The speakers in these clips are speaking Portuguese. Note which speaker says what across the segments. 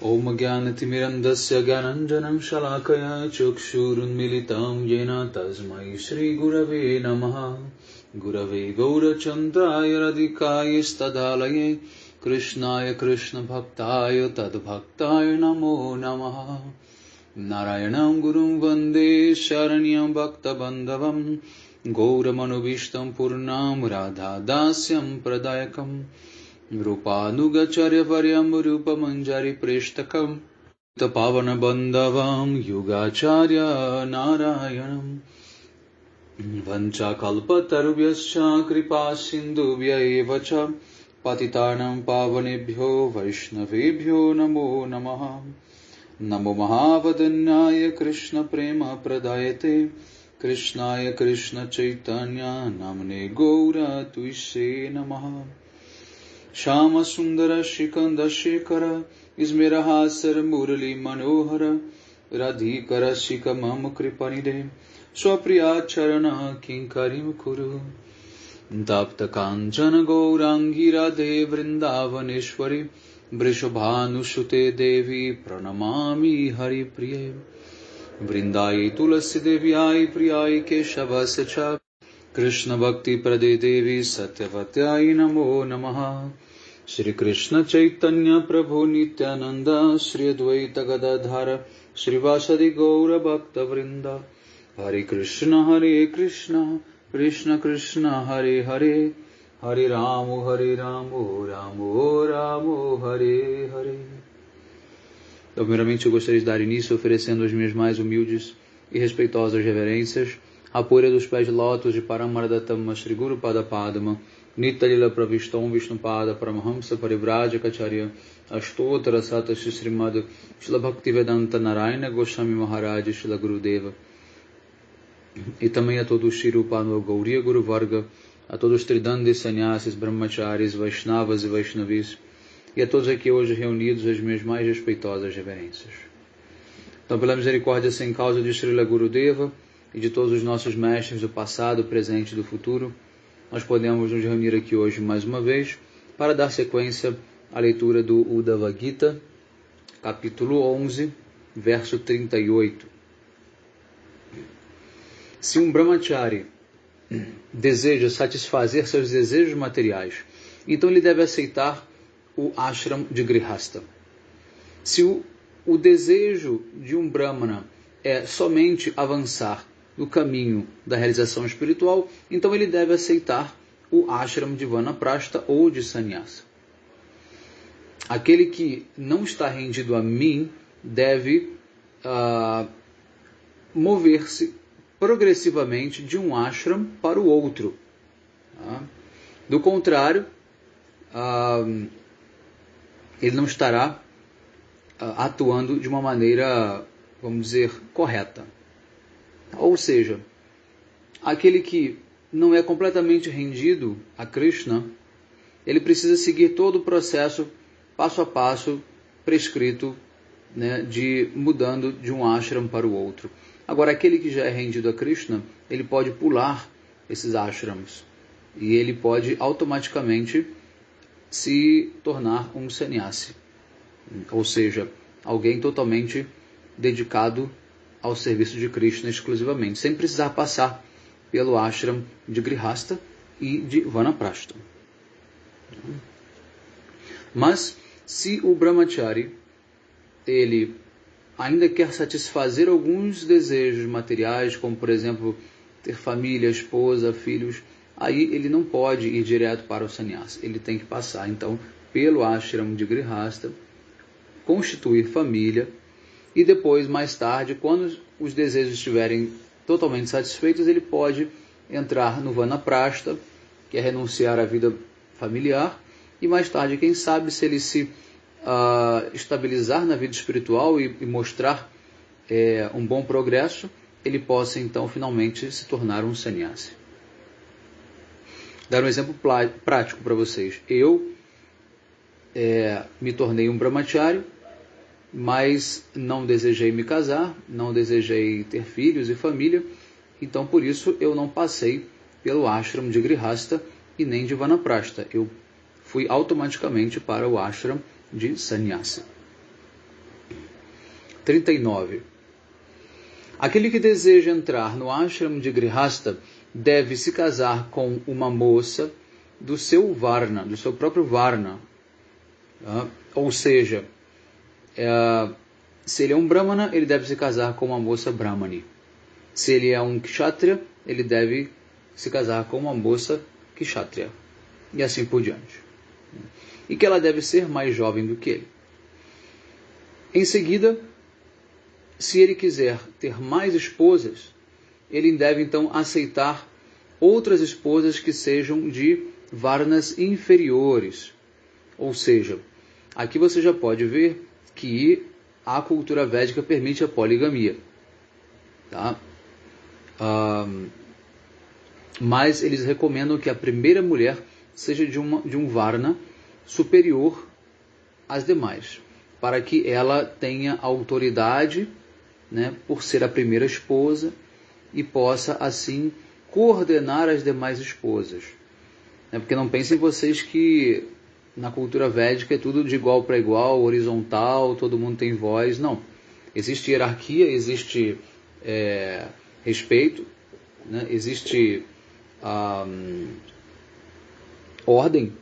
Speaker 1: Om Jnanatimirandasya Gyananjanam Shalakaya Chakshurunmilitam Yena Tasmai Shri Gurave Namaha Gurave Gaurachandraya Radhikaya Stadalaye Krishnaya Krishna Bhaktaya Tadbhaktaya Namo Namaha Narayanam Gurum Vande Sharanyam Bhakta Bandhavam Gauramanovistam Purnam Radha Dasyam Pradayakam Rupanugacharya Varyam Rupamanjari Preshtakam Tapavana Bandhavam Yugacharya Narayanam Vancha Kalpatarubhyascha Kripa Sindhubhya Evacha Patitanam Pavanebhyo Vaishnavebhyo Namo Namaha Namo Mahavadanyaya Krishna Prema Pradayate Krishnaya Krishna Chaitanya Namne Gaura Tuise Namaha Shama Sundara Shikanda Shekara Ismerahasar Murali Manohara Radhikara Shikamam Kripanide Swapriya Charana Kinkarim Kuru Tapta Kanchana Gaurangi Radhe Vrindavaneshwari Vrishabhanushute Devi Pranamami Hari Priye Vrindai Tulasi Devyai Priyai Keshavasya Krishna Bhakti Prade Devi Satyavatyayi Namo Namaha Shri Krishna Chaitanya Prabhu Nityananda Shri Advaita Gadadhara Shri Vasadi Gaura Bhakta Vrinda Hare Krishna Krishna Krishna Hare Hare Hare Ramo Ramo Hare Hare. Então, primeiramente eu gostaria de dar início oferecendo as minhas mais humildes e respeitosas reverências a poeira dos pés de lótus de Paramardatama Shri Guru Pada Padma Nitalila Pravistom Vishnupada Paramahamsa Parivrajacacharya Astottara Sata Srimad Shila Bhaktivedanta Narayana Goswami Maharaj Shila Gurudeva e também a todos os Shirupano Gauriya Guru Varga, a todos os Tridandis Sannyasis, Brahmacharis, Vaishnavas e Vaishnavis e a todos aqui hoje reunidos as minhas mais respeitosas reverências. Então, pela misericórdia sem causa de Srila Gurudeva e de todos os nossos mestres do passado, presente e do futuro, nós podemos nos reunir aqui hoje mais uma vez para dar sequência à leitura do Uddhava Gita, capítulo 11, verso 38. Se um brahmachari deseja satisfazer seus desejos materiais, então ele deve aceitar o ashram de Grihastha. Se o desejo de um brahmana é somente avançar no caminho da realização espiritual, então ele deve aceitar o ashram de Vanaprastha ou de Sannyasa. Aquele que não está rendido a mim deve mover-se progressivamente de um ashram para o outro. Tá? Do contrário, ele não estará atuando de uma maneira, vamos dizer, correta. Ou seja, aquele que não é completamente rendido a Krishna, ele precisa seguir todo o processo, passo a passo, prescrito, né, de mudando de um ashram para o outro. Agora, aquele que já é rendido a Krishna, ele pode pular esses ashrams e ele pode automaticamente se tornar um sannyasi, ou seja, alguém totalmente dedicado ao serviço de Krishna exclusivamente, sem precisar passar pelo ashram de Grihastha e de Vanaprastha. Mas, se o brahmachari, ele ainda quer satisfazer alguns desejos materiais, como por exemplo, ter família, esposa, filhos, aí ele não pode ir direto para o sannyasa, ele tem que passar então pelo ashram de Grihastha, constituir família, e depois, mais tarde, quando os desejos estiverem totalmente satisfeitos, ele pode entrar no Vanaprastha, que é renunciar à vida familiar, e mais tarde, quem sabe, se ele se estabilizar na vida espiritual e mostrar um bom progresso, ele possa então finalmente se tornar um sannyasi. Dar um exemplo prático para vocês. Eu me tornei um brahmachari, mas não desejei me casar, não desejei ter filhos e família, então por isso eu não passei pelo ashram de Grihastha e nem de Vanaprastha. Eu fui automaticamente para o ashram de Sannyasa. 39. Aquele que deseja entrar no ashram de Grihastha deve se casar com uma moça do seu Varna, do seu próprio Varna. Ou seja, se ele é um Brahmana, ele deve se casar com uma moça Brahmani. Se ele é um Kshatriya, ele deve se casar com uma moça Kshatriya. E assim por diante. E que ela deve ser mais jovem do que ele. Em seguida, se ele quiser ter mais esposas, ele deve então aceitar outras esposas que sejam de varnas inferiores. Ou seja, aqui você já pode ver que a cultura védica permite a poligamia. Tá? Mas eles recomendam que a primeira mulher seja de um varna superior às demais, para que ela tenha autoridade, né, por ser a primeira esposa e possa assim coordenar as demais esposas. Porque não pensem vocês que na cultura védica é tudo de igual para igual, horizontal, todo mundo tem voz. Não. Existe hierarquia, existe respeito, né? Existe ordem.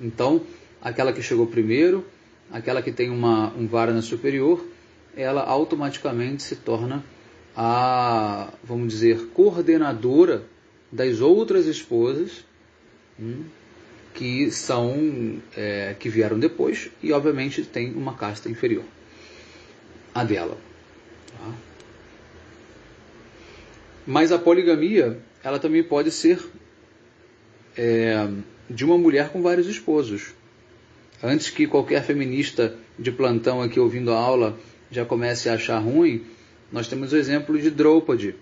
Speaker 1: Então, aquela que chegou primeiro, aquela que tem um varna superior, ela automaticamente se torna a, vamos dizer, coordenadora das outras esposas que são que vieram depois e obviamente tem uma casta inferior à dela. Tá? Mas a poligamia, ela também pode ser de uma mulher com vários esposos. Antes que qualquer feminista de plantão aqui ouvindo a aula já comece a achar ruim, nós temos o exemplo de Draupadi,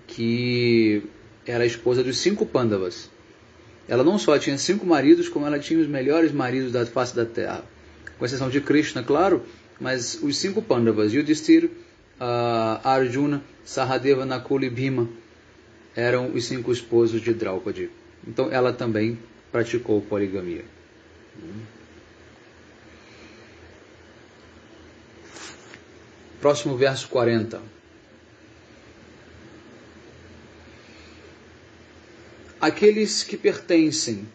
Speaker 1: que era a esposa dos 5 Pandavas. Ela não só tinha 5 maridos, como ela tinha os melhores maridos da face da terra. Com exceção de Krishna, claro, mas os 5 Pandavas, Yudhishthira, Arjuna, Sahadeva, Nakula e Bhima, eram os 5 esposos de Draupadi. Então ela também praticou poligamia. Próximo verso 40. Aqueles que pertencem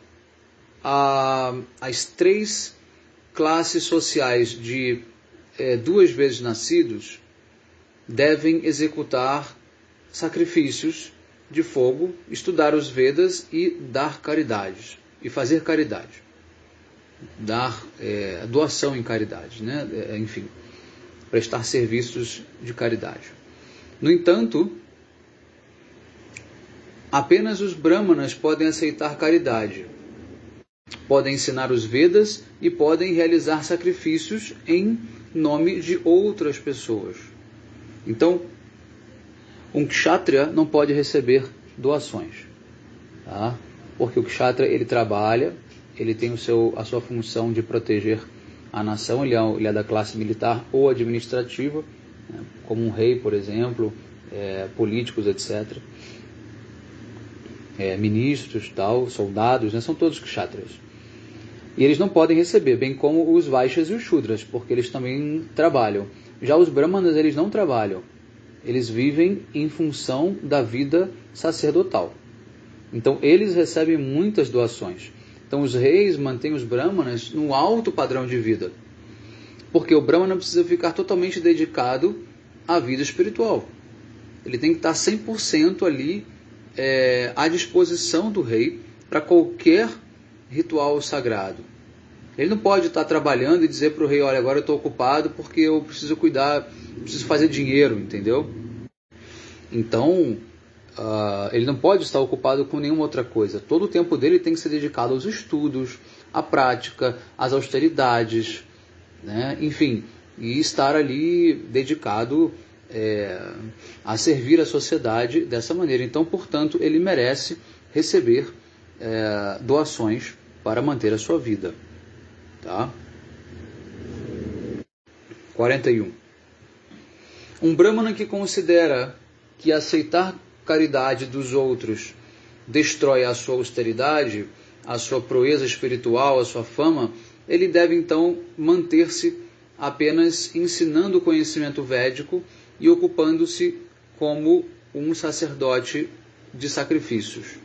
Speaker 1: às 3 classes sociais de 2 vezes nascidos devem executar sacrifícios de fogo, estudar os Vedas e dar caridade, e fazer caridade. Dar doação em caridade, né? Enfim, prestar serviços de caridade. No entanto, apenas os brahmanas podem aceitar caridade, podem ensinar os Vedas e podem realizar sacrifícios em nome de outras pessoas. Então, um kshatriya não pode receber doações, tá? Porque o kshatriya, ele trabalha, ele tem a sua função de proteger a nação, ele é da classe militar ou administrativa, né, como um rei, por exemplo, políticos, etc. Ministros, tal, soldados, né, são todos kshatriyas. E eles não podem receber, bem como os vaishyas e os shudras, porque eles também trabalham. Já os brahmanas, eles não trabalham. Eles vivem em função da vida sacerdotal. Então, eles recebem muitas doações. Então, os reis mantêm os brahmanas num alto padrão de vida. Porque o brahmana precisa ficar totalmente dedicado à vida espiritual. Ele tem que estar 100% ali à disposição do rei para qualquer ritual sagrado. Ele não pode estar trabalhando e dizer para o rei, olha, agora eu estou ocupado porque eu preciso cuidar, preciso fazer dinheiro, entendeu? Então, ele não pode estar ocupado com nenhuma outra coisa. Todo o tempo dele tem que ser dedicado aos estudos, à prática, às austeridades, né? Enfim, e estar ali dedicado a servir a sociedade dessa maneira. Então, portanto, ele merece receber doações para manter a sua vida. Tá? 41. Um brahmana que considera que aceitar caridade dos outros destrói a sua austeridade, a sua proeza espiritual, a sua fama, ele deve então manter-se apenas ensinando o conhecimento védico e ocupando-se como um sacerdote de sacrifícios.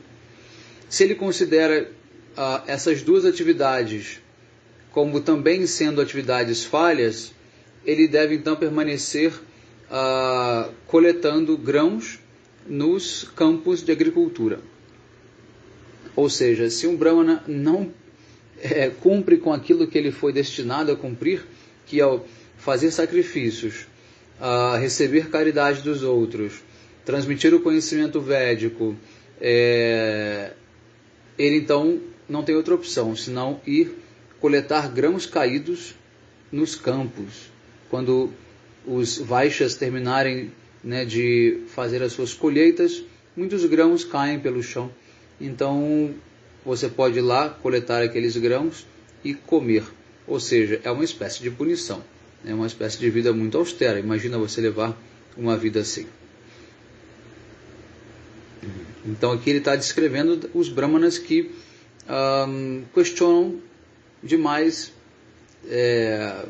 Speaker 1: Se ele considera essas duas atividades como também sendo atividades falhas, ele deve então permanecer coletando grãos nos campos de agricultura. Ou seja, se um Brahmana não cumpre com aquilo que ele foi destinado a cumprir, que é fazer sacrifícios, receber caridade dos outros, transmitir o conhecimento védico, ele então não tem outra opção, senão ir coletar grãos caídos nos campos. Quando os Vaishyas terminarem, de fazer as suas colheitas, muitos grãos caem pelo chão. Então você pode ir lá coletar aqueles grãos e comer. Ou seja, é uma espécie de punição. É uma espécie de vida muito austera. Imagina você levar uma vida assim. Então aqui ele está descrevendo os brahmanas que questionam demais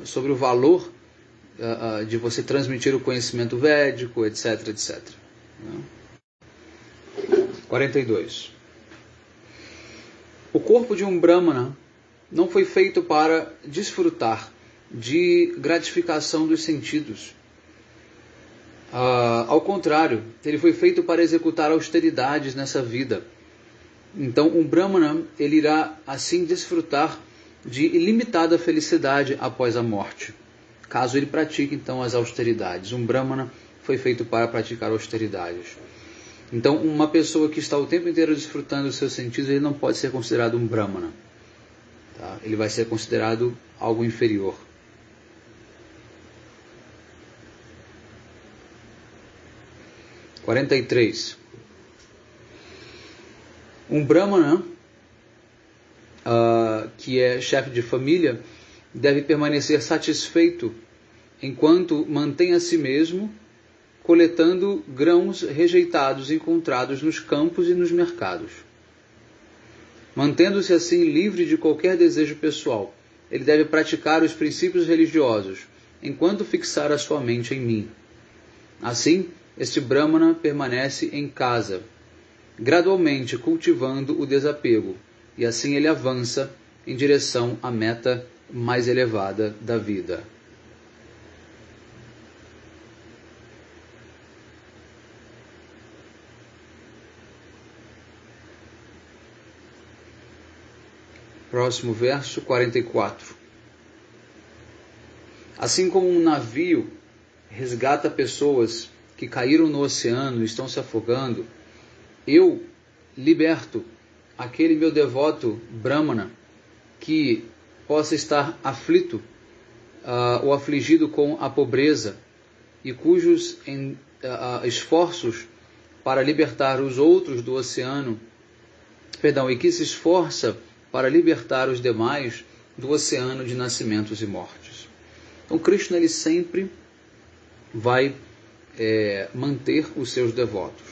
Speaker 1: sobre o valor de você transmitir o conhecimento védico, etc, etc. 42. O corpo de um brahmana não foi feito para desfrutar de gratificação dos sentidos. Ao contrário, ele foi feito para executar austeridades nessa vida. Então, um brahmana, ele irá assim desfrutar de ilimitada felicidade após a morte, caso ele pratique então as austeridades. Um brahmana foi feito para praticar austeridades. Então, uma pessoa que está o tempo inteiro desfrutando dos seus sentidos, ele não pode ser considerado um brahmana. Tá? Ele vai ser considerado algo inferior. - 43. Um brahmana que é chefe de família deve permanecer satisfeito enquanto mantém a si mesmo coletando grãos rejeitados encontrados nos campos e nos mercados. Mantendo-se assim livre de qualquer desejo pessoal, ele deve praticar os princípios religiosos enquanto fixar a sua mente em mim. Assim, este brahmana permanece em casa, gradualmente cultivando o desapego, e assim ele avança em direção à meta mais elevada da vida. Próximo verso, 44. Assim como um navio resgata pessoas que caíram no oceano e estão se afogando, eu liberto aquele meu devoto brahmana que possa estar aflito ou afligido com a pobreza e cujos esforços para libertar os outros do oceano, e que se esforça para libertar os demais do oceano de nascimentos e mortes. Então Krishna ele sempre vai manter os seus devotos.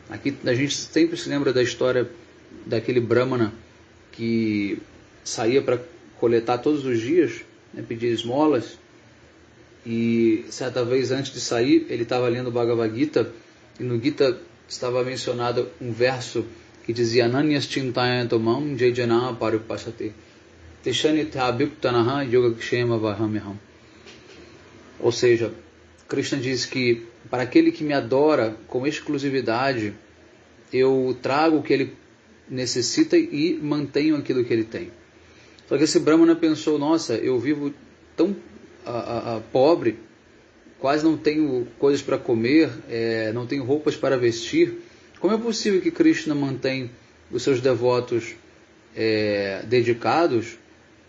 Speaker 1: Aqui a gente sempre se lembra da história daquele brahmana que saía para coletar todos os dias, pedir esmolas, e certa vez antes de sair ele estava lendo o Bhagavad Gita, e no Gita estava mencionado um verso que dizia Ananyas chintayantomam jayjana parupasate teshanithabhyuktanaha yogakshema vahamyaham. Ou seja, Krishna diz que para aquele que me adora com exclusividade, eu trago o que ele necessita e mantenho aquilo que ele tem. Só que esse brahmana pensou, nossa, eu vivo tão pobre, quase não tenho coisas para comer, não tenho roupas para vestir. Como é possível que Krishna mantém os seus devotos dedicados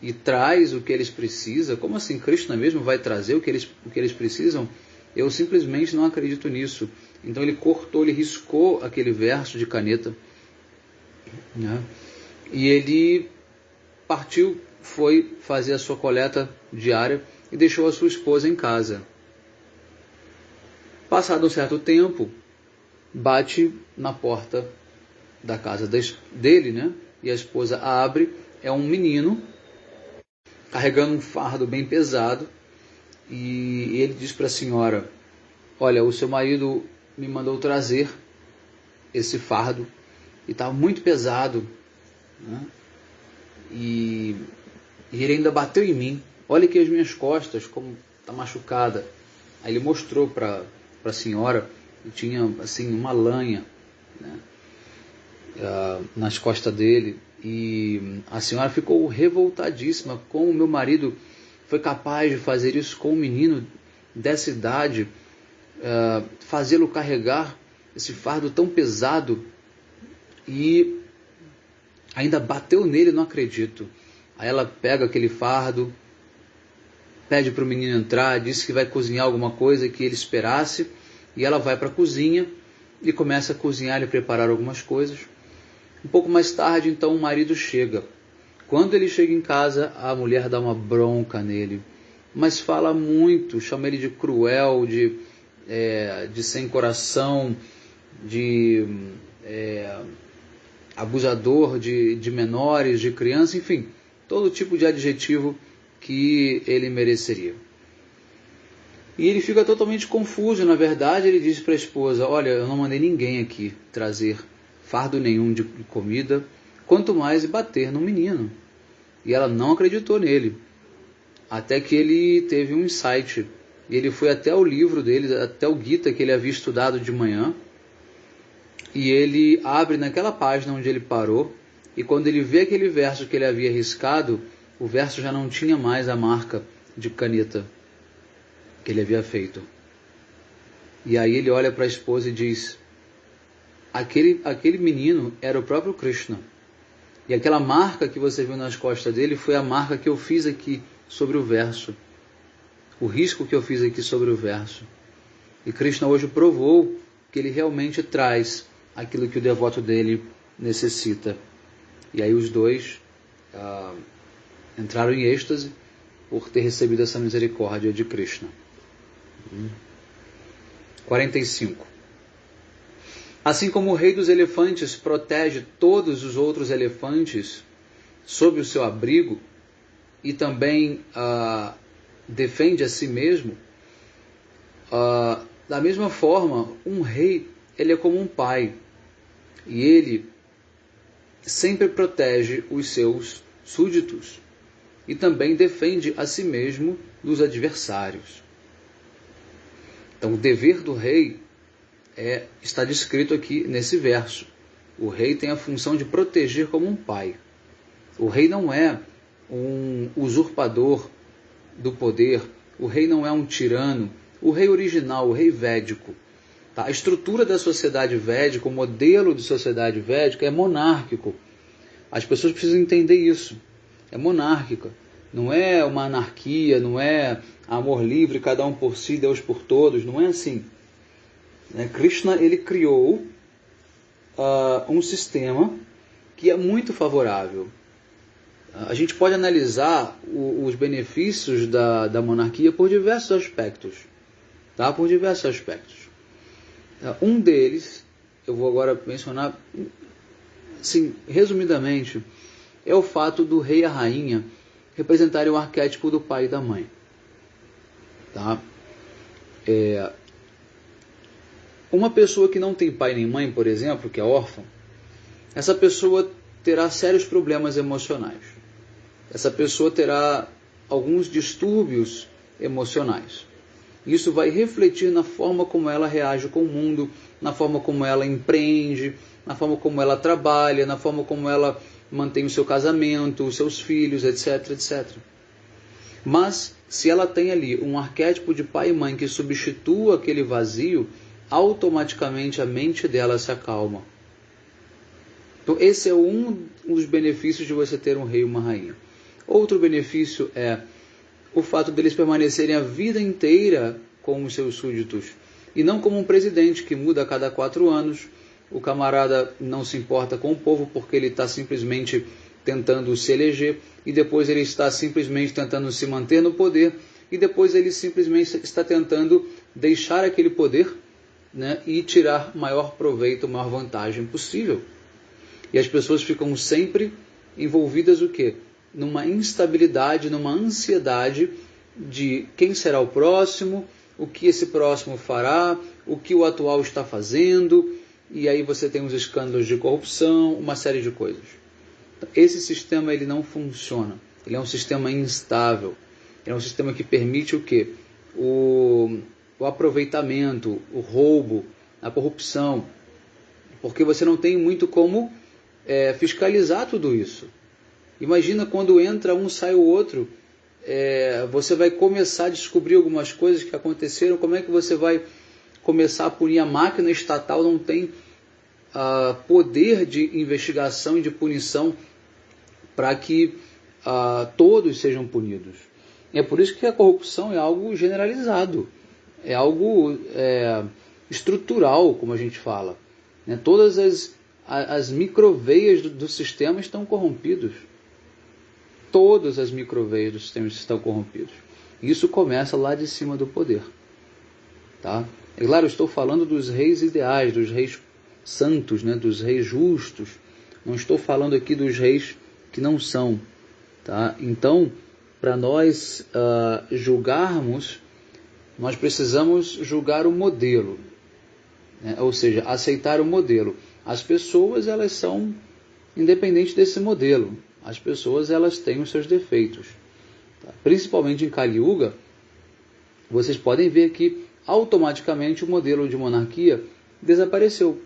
Speaker 1: e traz o que eles precisam? Como assim Krishna mesmo vai trazer o que eles precisam? Eu simplesmente não acredito nisso. Então ele cortou, ele riscou aquele verso de caneta, né? E ele partiu, foi fazer a sua coleta diária e deixou a sua esposa em casa. Passado um certo tempo, bate na porta da casa dele, né? E a esposa abre, é um menino carregando um fardo bem pesado, e ele diz para a senhora: olha, o seu marido me mandou trazer esse fardo e estava muito pesado, né? E ele ainda bateu em mim. Olha aqui as minhas costas, como está machucada. Aí ele mostrou para a senhora e tinha assim uma lanha, né, nas costas dele. E a senhora ficou revoltadíssima. Como o meu marido foi capaz de fazer isso com um menino dessa idade, fazê-lo carregar esse fardo tão pesado, e ainda bateu nele, não acredito. Aí ela pega aquele fardo, pede para o menino entrar, disse que vai cozinhar alguma coisa que ele esperasse, e ela vai para a cozinha e começa a cozinhar e preparar algumas coisas. Um pouco mais tarde, então, o marido chega. Quando ele chega em casa, a mulher dá uma bronca nele, mas fala muito, chama ele de cruel, de sem coração, de abusador de menores, de crianças, enfim, todo tipo de adjetivo que ele mereceria. E ele fica totalmente confuso. Na verdade, ele diz para a esposa: olha, eu não mandei ninguém aqui trazer fardo nenhum de comida, quanto mais bater no menino. E ela não acreditou nele, até que ele teve um insight. Ele foi até o livro dele, até o Gita que ele havia estudado de manhã, e ele abre naquela página onde ele parou, e quando ele vê aquele verso que ele havia riscado, o verso já não tinha mais a marca de caneta que ele havia feito. E aí ele olha para a esposa e diz: aquele menino era o próprio Krishna. E aquela marca que você viu nas costas dele foi a marca que eu fiz aqui sobre o verso. O risco que eu fiz aqui sobre o verso. E Krishna hoje provou que ele realmente traz aquilo que o devoto dele necessita. E aí os dois entraram em êxtase por ter recebido essa misericórdia de Krishna. 45. Assim como o rei dos elefantes protege todos os outros elefantes sob o seu abrigo e também defende a si mesmo, da mesma forma, um rei, ele é como um pai, e ele sempre protege os seus súditos e também defende a si mesmo dos adversários. Então, o dever do rei está descrito aqui nesse verso. O rei tem a função de proteger como um pai. O rei não é um usurpador do poder, o rei não é um tirano. O rei original, o rei védico, tá? A estrutura da sociedade védica, o modelo de sociedade védica é monárquico. As pessoas precisam entender isso. É monárquica. Não é uma anarquia, não é amor livre, cada um por si, Deus por todos. Não é assim. Krishna, ele criou um sistema que é muito favorável. A gente pode analisar os benefícios da monarquia por diversos aspectos. Tá? Por diversos aspectos. Um deles, eu vou agora mencionar, assim, resumidamente, é o fato do rei e a rainha representarem o arquétipo do pai e da mãe. Tá? Uma pessoa que não tem pai nem mãe, por exemplo, que é órfã, essa pessoa terá sérios problemas emocionais. Essa pessoa terá alguns distúrbios emocionais. Isso vai refletir na forma como ela reage com o mundo, na forma como ela empreende, na forma como ela trabalha, na forma como ela mantém o seu casamento, os seus filhos, etc, etc. Mas, se ela tem ali um arquétipo de pai e mãe que substitua aquele vazio, automaticamente a mente dela se acalma. Então, esse é um dos benefícios de você ter um rei e uma rainha. Outro benefício é o fato deles permanecerem a vida inteira com os seus súditos. E não como um presidente que muda a cada 4 anos. O camarada não se importa com o povo porque ele está simplesmente tentando se eleger. E depois ele está simplesmente tentando se manter no poder. E depois ele simplesmente está tentando deixar aquele poder, né, e tirar maior proveito, maior vantagem possível. E as pessoas ficam sempre envolvidas o quê? Numa instabilidade, numa ansiedade de quem será o próximo, o que esse próximo fará, o que o atual está fazendo, e aí você tem os escândalos de corrupção, uma série de coisas. Esse sistema ele não funciona, ele é um sistema instável, é um sistema que permite o quê? O aproveitamento, o roubo, a corrupção, porque você não tem muito como fiscalizar tudo isso. Imagina quando entra um, sai o outro, você vai começar a descobrir algumas coisas que aconteceram, como é que você vai começar a punir? A máquina estatal não tem poder de investigação e de punição para que todos sejam punidos. É por isso que a corrupção é algo generalizado, é algo estrutural, como a gente fala. Né? Todas as microveias do sistema estão corrompidas. Todas as microveias do sistema estão corrompidas. Isso começa lá de cima do poder. Tá? É claro, eu estou falando dos reis ideais, dos reis santos, né? Dos reis justos. Não estou falando aqui dos reis que não são. Tá? Então, para nós julgarmos, nós precisamos julgar o modelo. Né? Ou seja, aceitar o modelo. As pessoas, elas são independentes desse modelo. As pessoas, elas têm os seus defeitos. Tá? Principalmente em Kali Yuga, vocês podem ver que automaticamente o modelo de monarquia desapareceu.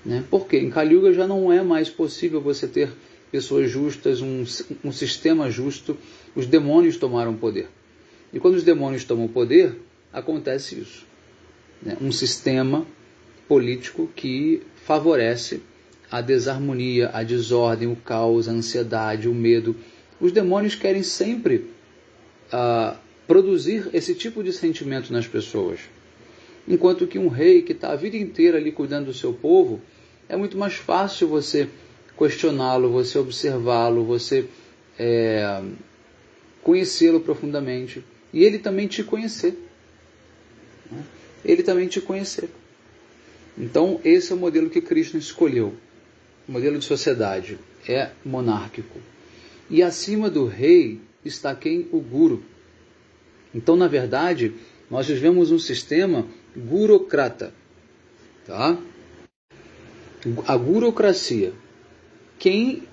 Speaker 1: Né? Porque em Kali Yuga já não é mais possível você ter pessoas justas, um sistema justo. Os demônios tomaram poder. E quando os demônios tomam poder, acontece isso. Né? Um sistema político que favorece a desarmonia, a desordem, o caos, a ansiedade, o medo. Os demônios querem sempre produzir esse tipo de sentimento nas pessoas. Enquanto que um rei que está a vida inteira ali cuidando do seu povo, é muito mais fácil você questioná-lo, você observá-lo, você conhecê-lo profundamente. E ele também te conhecer. Né? Ele também te conhecer. Então, esse é o modelo que Krishna escolheu. O modelo de sociedade é monárquico. E acima do rei está quem? O guru. Então, na verdade, nós vivemos um sistema burocrata. Tá? A burocracia. Quem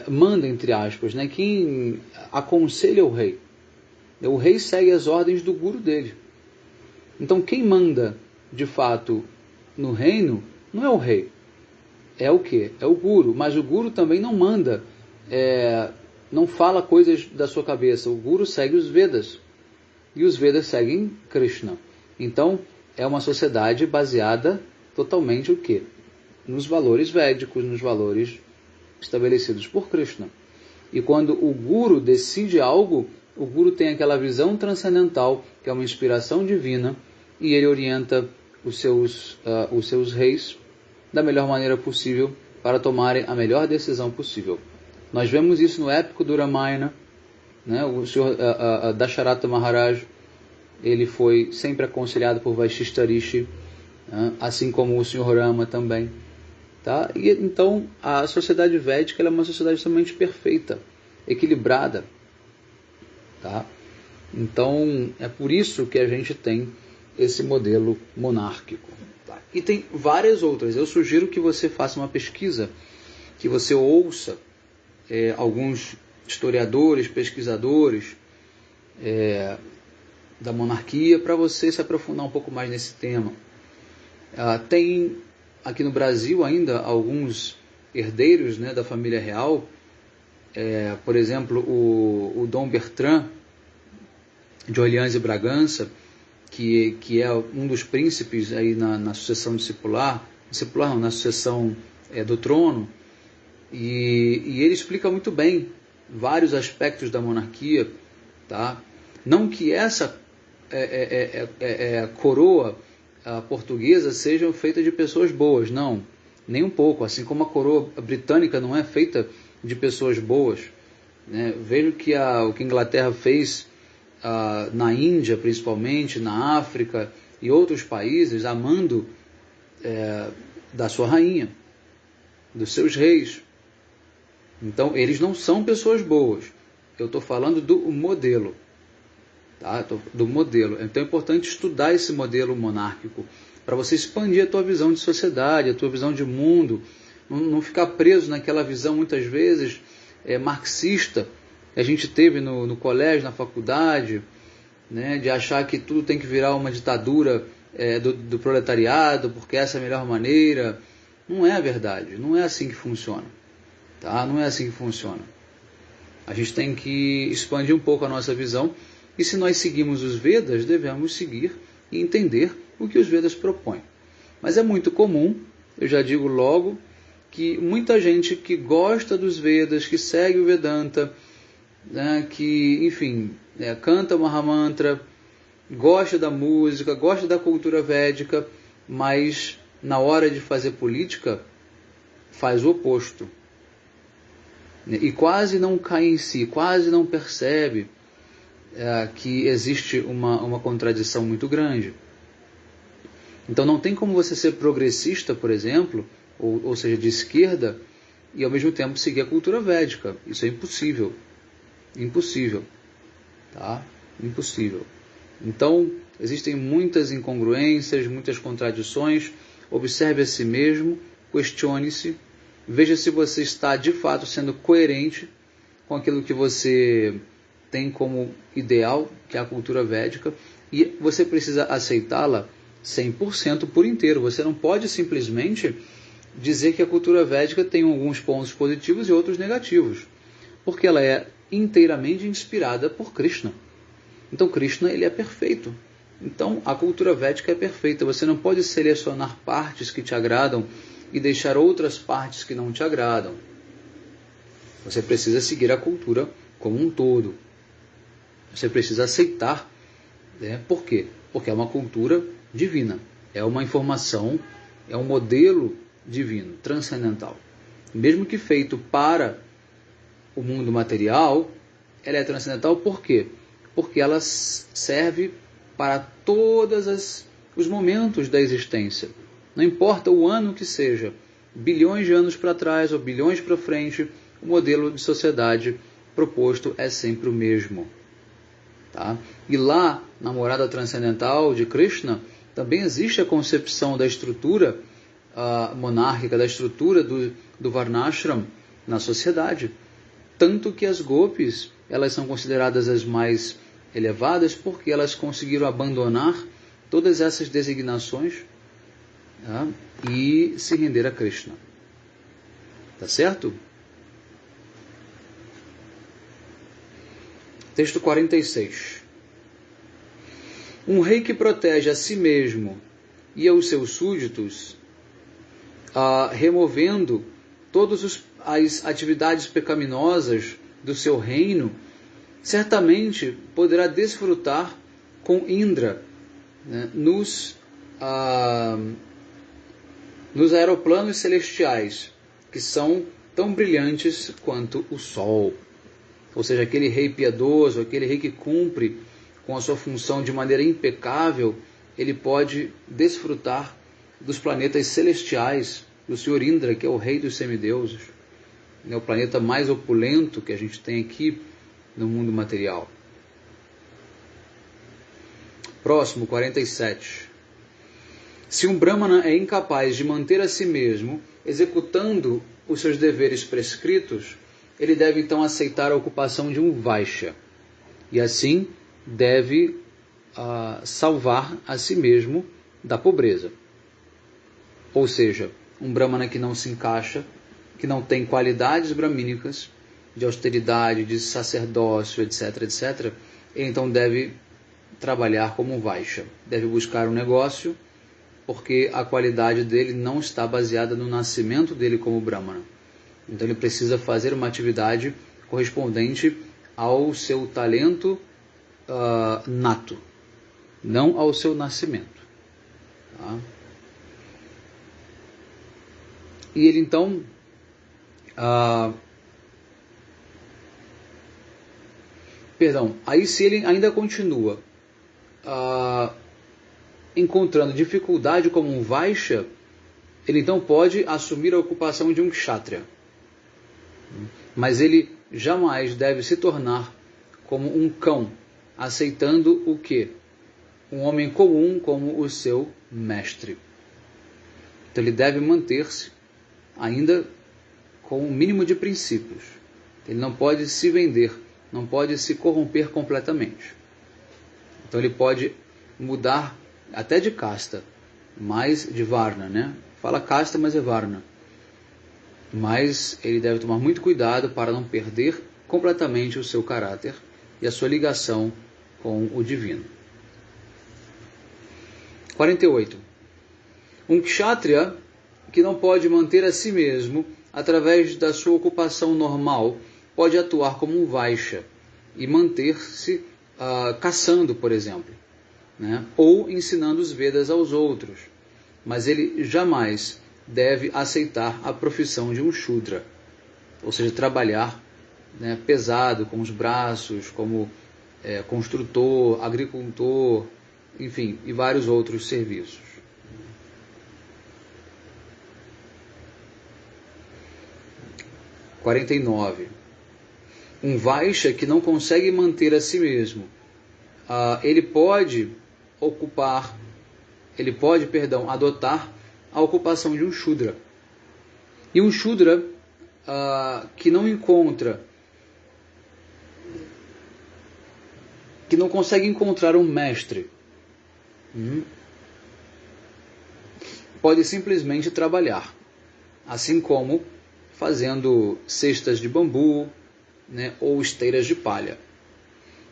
Speaker 1: manda, entre aspas, né? Quem aconselha o rei. O rei segue as ordens do guru dele. Então, quem manda, de fato, no reino, não é o rei. É o quê? É o guru. Mas o guru também não manda, não fala coisas da sua cabeça. O guru segue os Vedas. E os Vedas seguem Krishna. Então, é uma sociedade baseada totalmente o quê? Nos valores védicos, nos valores estabelecidos por Krishna. E quando o guru decide algo, o guru tem aquela visão transcendental, que é uma inspiração divina, e ele orienta os seus reis da melhor maneira possível para tomarem a melhor decisão possível. Nós vemos isso no épico do Ramayana, né? O senhor Dasharatha Maharaj, ele foi sempre aconselhado por Vashishta Rishi, né? Assim como o senhor Rama também. Tá? E, então, a sociedade védica ela é uma sociedade extremamente perfeita, equilibrada. Tá? Então, é por isso que a gente tem esse modelo monárquico. Tá? E tem várias outras. Eu sugiro que você faça uma pesquisa, que você ouça alguns historiadores, pesquisadores da monarquia, para você se aprofundar um pouco mais nesse tema. Tem aqui no Brasil ainda alguns herdeiros, né, da família real, por exemplo, o Dom Bertrand de Orleans e Bragança, que é um dos príncipes aí na sucessão discipular não, na sucessão do trono, e ele explica muito bem vários aspectos da monarquia, tá? Não que essa coroa portuguesa seja feita de pessoas boas, não, nem um pouco, assim como a coroa britânica não é feita de pessoas boas, né? Veja o que a Inglaterra fez na Índia, principalmente, na África e outros países, amando da sua rainha, dos seus reis. Então, eles não são pessoas boas. Eu estou falando do modelo. Tá? Do modelo. Então é importante estudar esse modelo monárquico para você expandir a tua visão de sociedade, a tua visão de mundo, não ficar preso naquela visão muitas vezes marxista que a gente teve no colégio, na faculdade, né, de achar que tudo tem que virar uma ditadura do proletariado, porque essa é a melhor maneira. Não é a verdade, não é assim que funciona. Tá? Não é assim que funciona. A gente tem que expandir um pouco a nossa visão, e se nós seguimos os Vedas, devemos seguir e entender o que os Vedas propõem. Mas é muito comum, eu já digo logo, que muita gente que gosta dos Vedas, que segue o Vedanta, né, que, enfim, canta o Mahamantra, gosta da música, gosta da cultura védica, mas na hora de fazer política, faz o oposto. E quase não cai em si, quase não percebe que existe uma contradição muito grande. Então não tem como você ser progressista, por exemplo, ou seja, de esquerda, e ao mesmo tempo seguir a cultura védica. Isso é impossível. Impossível. Tá? Impossível. Então, existem muitas incongruências, muitas contradições. Observe a si mesmo, questione-se, veja se você está de fato sendo coerente com aquilo que você tem como ideal, que é a cultura védica, e você precisa aceitá-la 100% por inteiro. Você não pode simplesmente dizer que a cultura védica tem alguns pontos positivos e outros negativos, porque ela é inteiramente inspirada por Krishna. Então Krishna, ele é perfeito. Então a cultura védica é perfeita. Você não pode selecionar partes que te agradam e deixar outras partes que não te agradam. Você precisa seguir a cultura como um todo. Você precisa aceitar. Por quê? Porque é uma cultura divina. É uma informação, é um modelo divino, transcendental. Mesmo que feito para o mundo material, ela é transcendental por quê? Porque ela serve para todos os momentos da existência. Não importa o ano que seja, bilhões de anos para trás ou bilhões para frente, o modelo de sociedade proposto é sempre o mesmo. Tá? E lá, na morada transcendental de Krishna, também existe a concepção da estrutura monárquica, da estrutura do Varnashram na sociedade. Tanto que as gopis, elas são consideradas as mais elevadas porque elas conseguiram abandonar todas essas designações, tá? E se render a Krishna. Tá certo? Texto 46. Um rei que protege a si mesmo e aos seus súditos, removendo todas as atividades pecaminosas do seu reino, certamente poderá desfrutar com Indra, né, nos aeroplanos celestiais, que são tão brilhantes quanto o sol. Ou seja, aquele rei piedoso, aquele rei que cumpre com a sua função de maneira impecável, ele pode desfrutar dos planetas celestiais, do Senhor Indra, que é o rei dos semideuses, é o planeta mais opulento que a gente tem aqui no mundo material. Próximo, 47. Se um Brahmana é incapaz de manter a si mesmo, executando os seus deveres prescritos, ele deve então aceitar a ocupação de um Vaishya. E assim deve salvar a si mesmo da pobreza. Ou seja, um Brahmana que não se encaixa, que não tem qualidades brahmínicas, de austeridade, de sacerdócio, etc., etc., ele então deve trabalhar como um Vaishya. Deve buscar um negócio, porque a qualidade dele não está baseada no nascimento dele como Brahmana. Então ele precisa fazer uma atividade correspondente ao seu talento nato, não ao seu nascimento. Tá? E ele então aí se ele ainda continua encontrando dificuldade como um Vaishya, ele então pode assumir a ocupação de um Kshatriya. Mas ele jamais deve se tornar como um cão, aceitando o quê? Um homem comum como o seu mestre. Então ele deve manter-se ainda com um mínimo de princípios. Ele não pode se vender, não pode se corromper completamente. Então ele pode mudar até de casta, mas de varna, né? Fala casta, mas é varna. Mas ele deve tomar muito cuidado para não perder completamente o seu caráter e a sua ligação com o divino. 48. Um kshatriya que não pode manter a si mesmo através da sua ocupação normal pode atuar como um vaishya e manter-se caçando, por exemplo, né? Ou ensinando os Vedas aos outros, mas ele jamais deve aceitar a profissão de um Shudra, ou seja, trabalhar, né, pesado com os braços, como construtor, agricultor, enfim, e vários outros serviços. 49. Um Vaishya que não consegue manter a si mesmo, ele pode adotar a ocupação de um Shudra. E um Shudra que não consegue encontrar um mestre, pode simplesmente trabalhar, assim como fazendo cestas de bambu, né, ou esteiras de palha.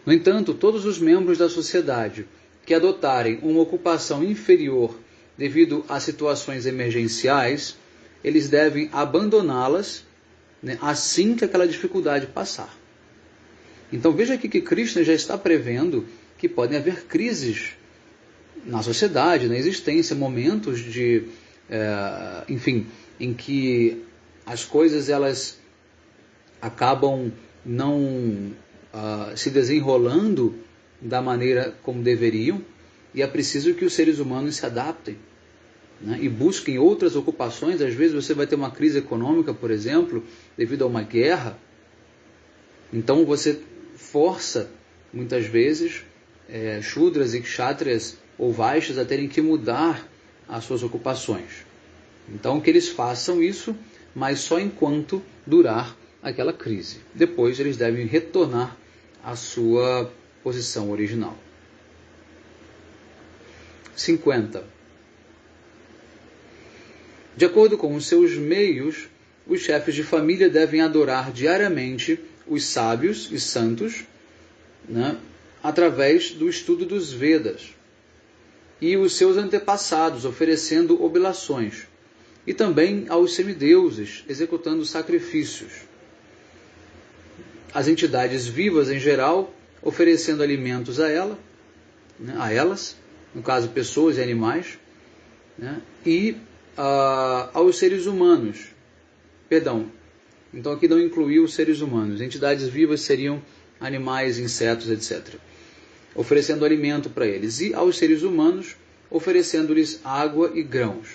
Speaker 1: No entanto, todos os membros da sociedade que adotarem uma ocupação inferior devido a situações emergenciais, eles devem abandoná-las, né, assim que aquela dificuldade passar. Então veja aqui que Krishna já está prevendo que podem haver crises na sociedade, na existência, momentos de, em que as coisas elas acabam não se desenrolando da maneira como deveriam, e é preciso que os seres humanos se adaptem, né, e busquem outras ocupações. Às vezes você vai ter uma crise econômica, por exemplo, devido a uma guerra, então você força, muitas vezes, Shudras e Kshatriyas ou Vaishyas a terem que mudar as suas ocupações. Então que eles façam isso, mas só enquanto durar aquela crise. Depois eles devem retornar à sua posição original. 50. De acordo com os seus meios, os chefes de família devem adorar diariamente os sábios e santos, né, através do estudo dos Vedas, e os seus antepassados, oferecendo oblações, e também aos semideuses, executando sacrifícios. As entidades vivas em geral, oferecendo alimentos a elas, no caso pessoas e animais, né, e aos seres humanos. Perdão, então aqui não incluiu os seres humanos. Entidades vivas seriam animais, insetos, etc. Oferecendo alimento para eles. E aos seres humanos, oferecendo-lhes água e grãos.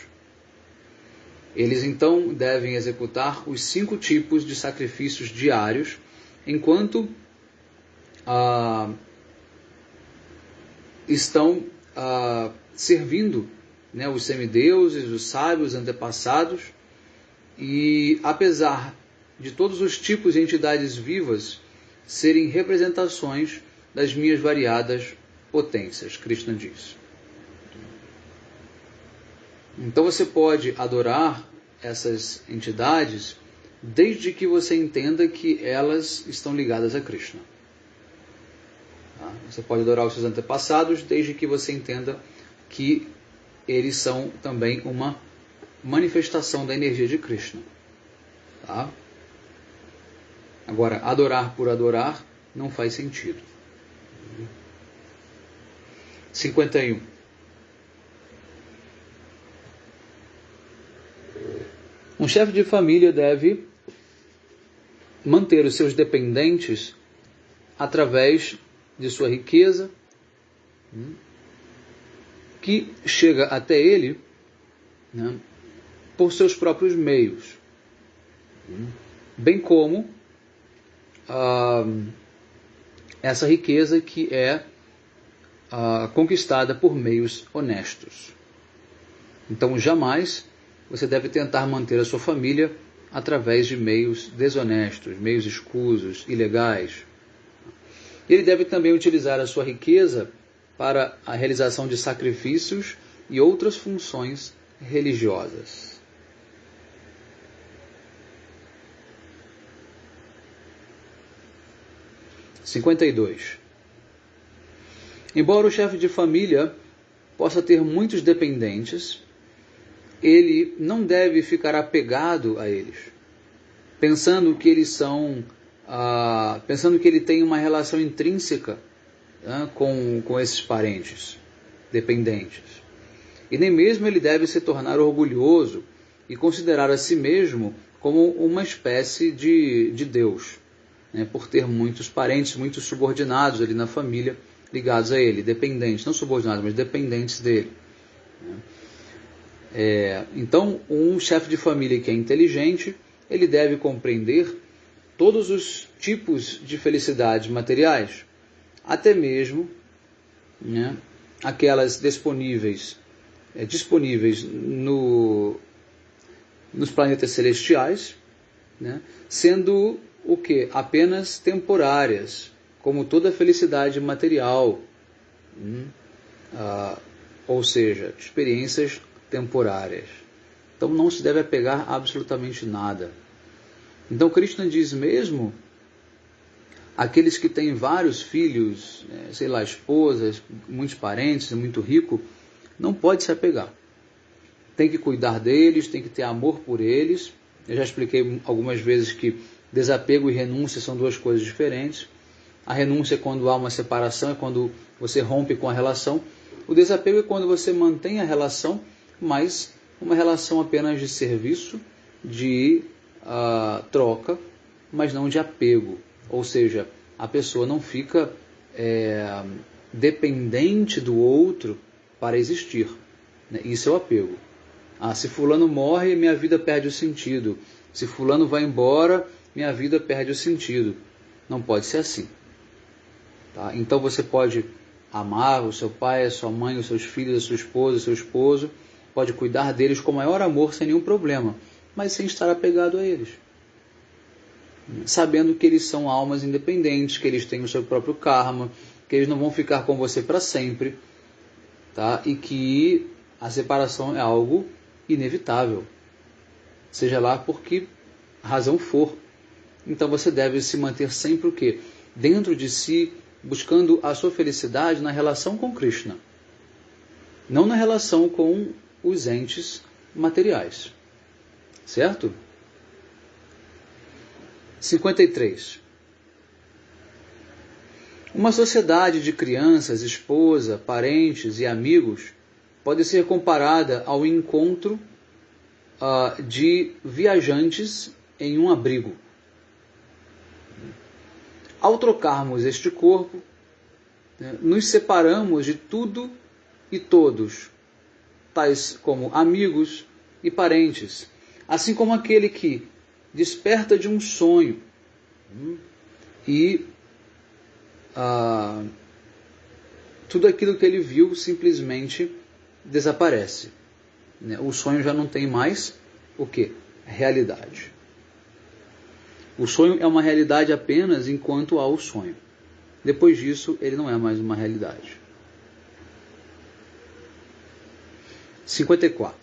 Speaker 1: Eles então devem executar os 5 tipos de sacrifícios diários, enquanto estão servindo, né, os semideuses, os sábios, antepassados. E apesar de todos os tipos de entidades vivas serem representações das minhas variadas potências, Krishna diz. Então você pode adorar essas entidades desde que você entenda que elas estão ligadas a Krishna. Tá? Você pode adorar os seus antepassados desde que você entenda que eles são também uma manifestação da energia de Krishna. Tá? Agora, adorar por adorar não faz sentido. 51. Um chefe de família deve manter os seus dependentes através de sua riqueza, que chega até ele, né, por seus próprios meios, bem como essa riqueza que é conquistada por meios honestos. Então, jamais você deve tentar manter a sua família através de meios desonestos, meios escusos, ilegais. Ele deve também utilizar a sua riqueza para a realização de sacrifícios e outras funções religiosas. – 52. Embora o chefe de família possa ter muitos dependentes, ele não deve ficar apegado a eles, pensando que eles são, pensando que ele tem uma relação intrínseca com esses parentes dependentes. E nem mesmo ele deve se tornar orgulhoso e considerar a si mesmo como uma espécie de Deus, por ter muitos parentes, muitos subordinados ali na família, ligados a ele, dependentes, não subordinados, mas dependentes dele. Então, um chefe de família que é inteligente, ele deve compreender todos os tipos de felicidades materiais, até mesmo aquelas disponíveis nos planetas celestiais, sendo o que? Apenas temporárias, como toda felicidade material, ou seja, experiências temporárias. Então não se deve apegar a absolutamente nada. Então Krishna diz mesmo, aqueles que têm vários filhos, esposas, muitos parentes, muito rico, não pode se apegar. Tem que cuidar deles, tem que ter amor por eles. Eu já expliquei algumas vezes que desapego e renúncia são duas coisas diferentes. A renúncia é quando há uma separação, é quando você rompe com a relação. O desapego é quando você mantém a relação, mas uma relação apenas de serviço, de troca, mas não de apego. Ou seja, a pessoa não fica dependente do outro para existir. Isso é o apego. Se fulano morre, minha vida perde o sentido. Se fulano vai embora, minha vida perde o sentido. Não pode ser assim. Tá? Então você pode amar o seu pai, a sua mãe, os seus filhos, a sua esposa, o seu esposo, pode cuidar deles com o maior amor, sem nenhum problema, mas sem estar apegado a eles. Sabendo que eles são almas independentes, que eles têm o seu próprio karma, que eles não vão ficar com você para sempre, tá? E que a separação é algo inevitável, seja lá por que razão for. Então você deve se manter sempre o quê? Dentro de si, buscando a sua felicidade na relação com Krishna, não na relação com os entes materiais. Certo? 53. Uma sociedade de crianças, esposa, parentes e amigos pode ser comparada ao encontro de viajantes em um abrigo. Ao trocarmos este corpo, nos separamos de tudo e todos, tais como amigos e parentes, assim como aquele que desperta de um sonho e tudo aquilo que ele viu simplesmente desaparece. O sonho já não tem mais o quê? Realidade. O sonho é uma realidade apenas enquanto há o sonho. Depois disso, ele não é mais uma realidade. 54.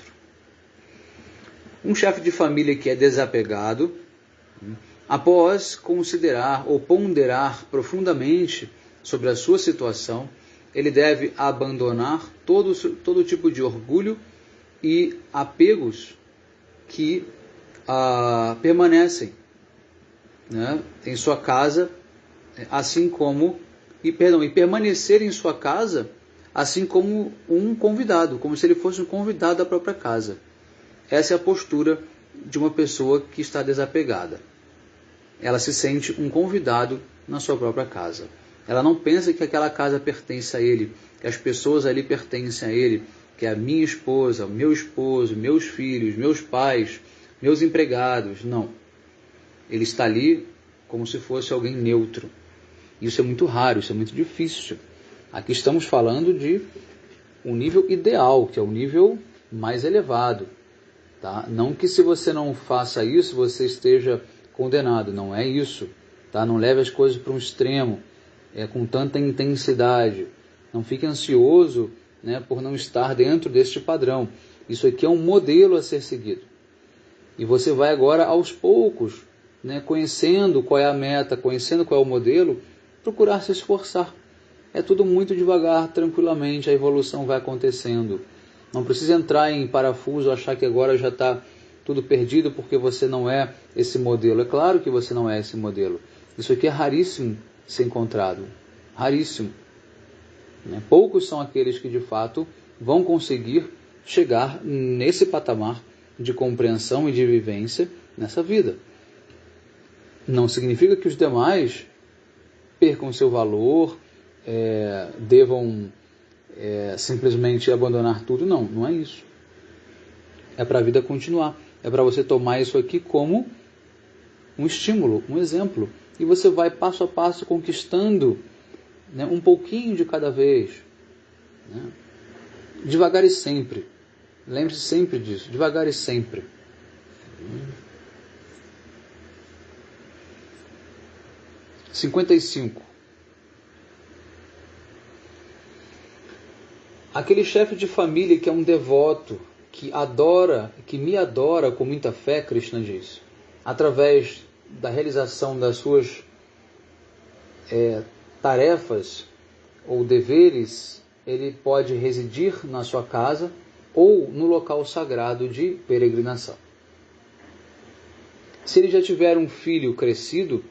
Speaker 1: Um chefe de família que é desapegado, após considerar ou ponderar profundamente sobre a sua situação, ele deve abandonar todo tipo de orgulho e apegos que permanecem em sua casa, assim como e permanecer em sua casa, assim como um convidado, como se ele fosse um convidado da própria casa. Essa é a postura de uma pessoa que está desapegada. Ela se sente um convidado na sua própria casa. Ela não pensa que aquela casa pertence a ele, que as pessoas ali pertencem a ele, que é a minha esposa, o meu esposo, meus filhos, meus pais, meus empregados. Não. Ele está ali como se fosse alguém neutro. Isso é muito raro, isso é muito difícil. Aqui estamos falando de um nível ideal, que é o nível mais elevado. Tá? Não que se você não faça isso, você esteja condenado. Não é isso. Tá? Não leve as coisas para um extremo, com tanta intensidade. Não fique ansioso, né, por não estar dentro deste padrão. Isso aqui é um modelo a ser seguido. E você vai agora, aos poucos, né, conhecendo qual é a meta, conhecendo qual é o modelo, procurar se esforçar. É tudo muito devagar, tranquilamente, a evolução vai acontecendo. Não precisa entrar em parafuso, achar que agora já está tudo perdido porque você não é esse modelo. É claro que você não é esse modelo. Isso aqui é raríssimo ser encontrado. Raríssimo. Poucos são aqueles que de fato vão conseguir chegar nesse patamar de compreensão e de vivência nessa vida. Não significa que os demais percam seu valor, devam simplesmente abandonar tudo. Não, não é isso. É para a vida continuar. É para você tomar isso aqui como um estímulo, um exemplo. E você vai passo a passo conquistando, né, um pouquinho de cada vez. Né? Devagar e sempre. Lembre-se sempre disso. Devagar e sempre. 55. Aquele chefe de família que é um devoto, que me adora com muita fé, Krishna diz, através da realização das suas tarefas ou deveres, ele pode residir na sua casa ou no local sagrado de peregrinação. Se ele já tiver um filho crescido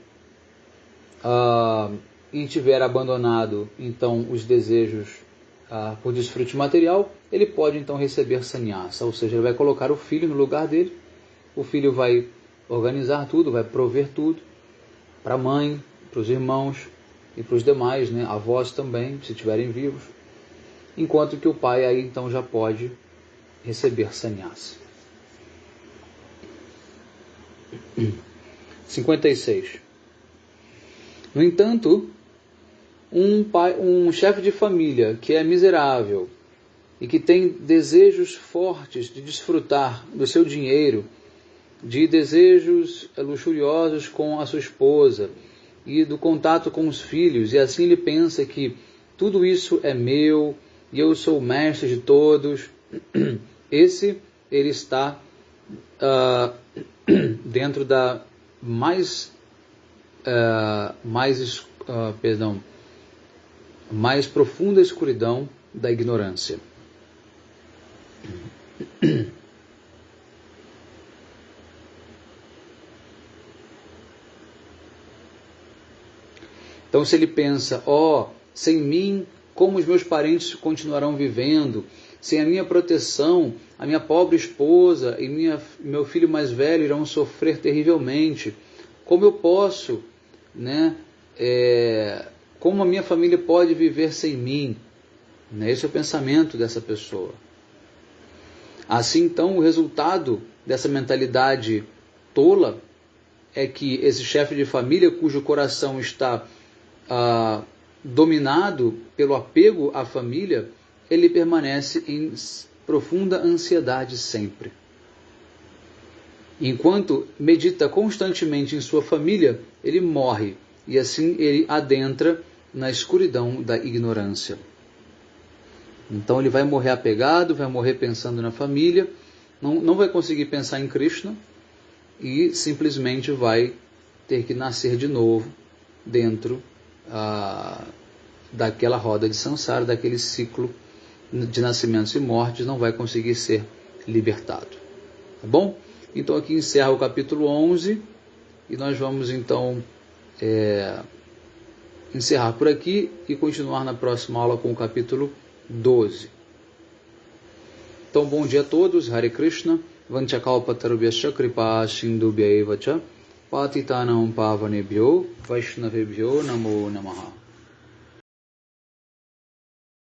Speaker 1: e tiver abandonado então os desejos por desfrute material, ele pode então receber sannyasa, ou seja, ele vai colocar o filho no lugar dele, o filho vai organizar tudo, vai prover tudo para a mãe, para os irmãos e para os demais, né, avós também, se estiverem vivos, enquanto que o pai aí então já pode receber sannyasa. 56. No entanto, um chefe de família que é miserável e que tem desejos fortes de desfrutar do seu dinheiro, de desejos luxuriosos com a sua esposa e do contato com os filhos, e assim ele pensa que tudo isso é meu e eu sou o mestre de todos, ele está dentro da mais profunda escuridão da ignorância. Então, se ele pensa, sem mim, como os meus parentes continuarão vivendo? Sem a minha proteção, a minha pobre esposa e meu filho mais velho irão sofrer terrivelmente. Como eu posso, né? Como a minha família pode viver sem mim? Esse é o pensamento dessa pessoa. Assim, então, o resultado dessa mentalidade tola é que esse chefe de família, cujo coração está dominado pelo apego à família, ele permanece em profunda ansiedade sempre. Enquanto medita constantemente em sua família, ele morre, e assim ele adentra na escuridão da ignorância. Então ele vai morrer apegado, vai morrer pensando na família, não vai conseguir pensar em Krishna, e simplesmente vai ter que nascer de novo dentro daquela roda de samsara, daquele ciclo de nascimentos e mortes, não vai conseguir ser libertado. Tá bom? Então aqui encerra o capítulo 11 e nós vamos então encerrar por aqui e continuar na próxima aula com o capítulo 12. Então, bom dia a todos, Hare Krishna, Vanchakalpatarubhyascha kripa sindubhyaiva cha patitanam pavanebhyo Vaishnavebhyo namo namaha.